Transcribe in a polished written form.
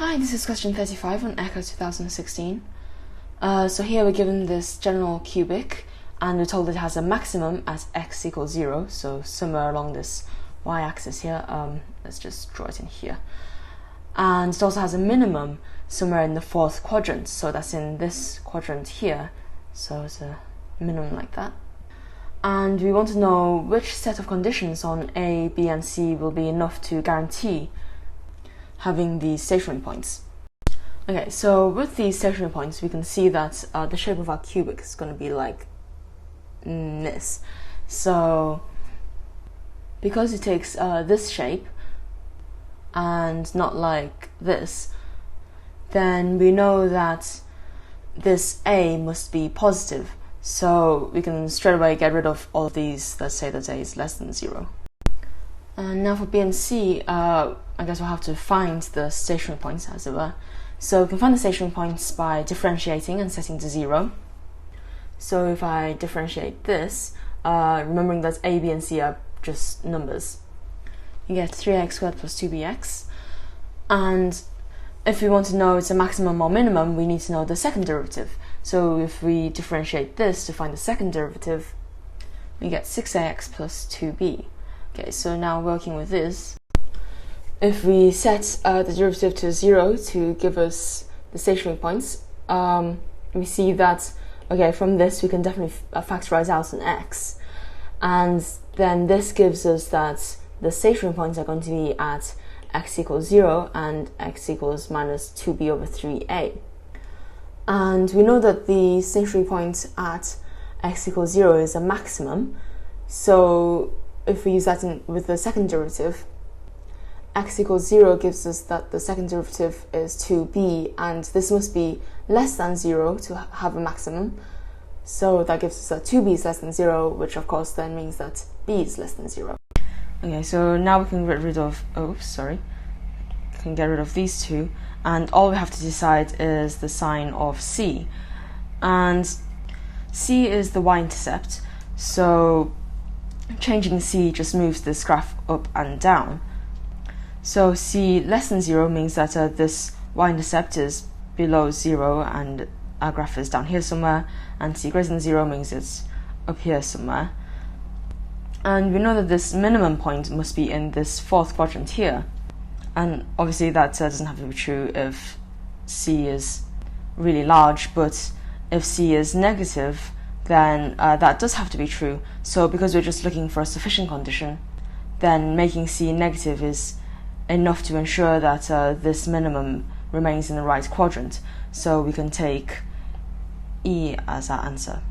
Hi, this is question 35 on ECAA 2016. So here we're given this general cubic and we're told it has a maximum at x equals 0, so somewhere along this y-axis here. Let's just draw it in here. And it also has a minimum somewhere in the fourth quadrant, so that's in this quadrant here, so it's a minimum like that. And we want to know which set of conditions on A, B and C will be enough to guarantee having these stationary points. Okay, so with these stationary points we can see that the shape of our cubic is going to be like this. So because it takes this shape and not like this, then we know that this A must be positive. So we can straight away get rid of all of these. Let's say that A is less than 0. And now for B and C, I guess we'll have to find the stationary points, as it were. So we can find the stationary points by differentiating and setting to 0. So if I differentiate this, remembering that A, B and C are just numbers, you get 3x squared plus 2bx. And if we want to know it's a maximum or minimum, we need to know the second derivative. So if we differentiate this to find the second derivative, we get 6ax plus 2b. Okay, so now working with this, if we set the derivative to 0 to give us the stationary points, we see that, okay, from this we can definitely factorize out an x. And then this gives us that the stationary points are going to be at x equals 0 and x equals minus 2b over 3a. And we know that the stationary point at x equals 0 is a maximum. So if we use that with the second derivative, x equals 0 gives us that the second derivative is 2b, and this must be less than 0 to have a maximum. So that gives us that 2b is less than 0, which of course then means that b is less than 0. Okay, so now we can get rid of, can get rid of these two, and all we have to decide is the sign of c. And c is the y-intercept, so changing c just moves this graph up and down. So c less than 0 means that this y-intercept is below 0 and our graph is down here somewhere, and c greater than 0 means it's up here somewhere. And we know that this minimum point must be in this fourth quadrant here. And obviously that doesn't have to be true if c is really large, but if c is negative, then that does have to be true. So because we're just looking for a sufficient condition, then making c negative is enough to ensure that this minimum remains in the right quadrant. So we can take E as our answer.